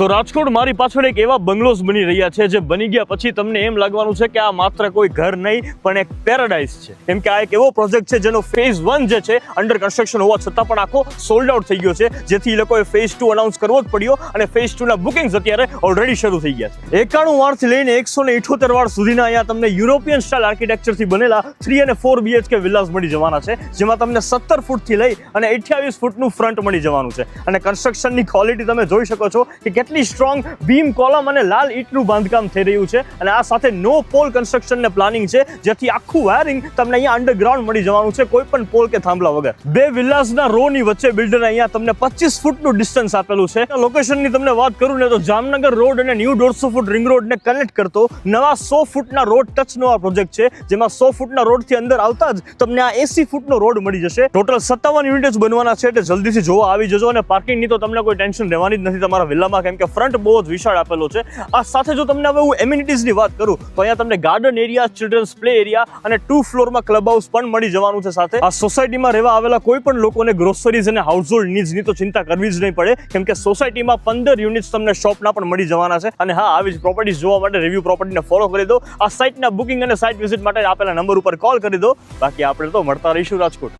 તો રાજકોટ મારી પાછળ એક એવા બંગલોઝ બની રહ્યા છે જે બની ગયા પછી તમને એમ લાગવાનું છે કે આ માત્ર કોઈ ઘર નહીં પણ એક પેરાડાઇઝ છે, કેમ કે આ એક એવો પ્રોજેક્ટ છે જેનો ફેઝ 1 જે છે અંડર કન્સ્ટ્રક્શન હોવા છતાં પણ આખો સોલ્ડ આઉટ થઈ ગયો છે, જેથી એ લોકોએ ફેઝ 2 અનાઉન્સ કરવો જ પડ્યો અને ફેઝ 2 ના બુકિંગ્સ અત્યારે ઓલરેડી શરૂ થઈ ગયા છે। 91 વાળથી લઈને 178 વાળ સુધીના અહીંયા તમને યુરોપિયન સ્ટાઇલ આર્કિટેક્ચરથી બનેલા 3 અને 4 BHK વિલાસ મળી જવાના છે, જેમાં તમને 17 ફૂટથી લઈ અને 28 ફૂટનું ફ્રન્ટ મળી જવાનું છે અને કન્સ્ટ્રક્શનની ક્વોલિટી તમે જોઈ શકો છો કે કેટલી સ્ટ્રોંગ બીમ કોલમ અને લાલ ઈંટનું બાંધકામ થઈ રહ્યું છે અને આ સાથે નો પોલ કન્સ્ટ્રક્શન ને પ્લાનિંગ છે, જેથી આખું વાયરિંગ તમને અહીંયા અંડરગ્રાઉન્ડ મળી જવાનું છે કોઈ પણ પોલ કે થાંભલા વગર। બે વિલાસના રો ની વચ્ચે બિલ્ડર અહીંયા તમને 25 ફૂટનું ડિસ્ટન્સ આપેલું છે। લોકેશનની તમને વાત કરું ને તો જામનગર રોડ અને ન્યૂ 150 ફૂટ રિંગ રોડ ને કનેક્ટ કરતો નવા 100 ફૂટના રોડ ટચનો આ પ્રોજેક્ટ છે, જેમાં 100 ફૂટના રોડ થી અંદર આવતા જ તમને આ 80 ફૂટનો રોડ મળી જશે। ટોટલ 57 યુનિટ્સ બનવાના છે, એટલે જલ્દીથી જોવા આવી જજો અને પાર્કિંગની તો તમને કોઈ ટેન્શન રહેવાની જ નથી તમારા વિલ્લામાં, કેમ કે ફ્રન્ટ બહુ જ વિશાળ આપેલો છે। આ સાથે જો તમને હવે હું એમ્યુનિટીઝની વાત કરું તો અહીંયા તમને garden area, childrens play area અને 2 ફ્લોરમાં ક્લબ હાઉસ પણ મળી જવાનું છે। સાથે આ સોસાયટીમાં રહેવા આવેલા કોઈ પણ લોકોને ગ્રોસરીઝ અને હાઉસહોલ્ડ નીડ્સની તો ચિંતા કરવી જ નહીં પડે, કેમ કે સોસાયટીમાં 15 યુનિટ્સ તમને શોપના પણ મળી જવાના છે। અને હા, આવી જ પ્રોપર્ટીઝ જોવા માટે રિવ્યુ પ્રોપર્ટીને ફોલો કરી દો, આ સાઇટના બુકિંગ અને સાઇટ વિઝિટ માટે આપેલા નંબર ઉપર કોલ કરી દો। બાકી આપણે તો મળતા રહીશું રાજકોટ।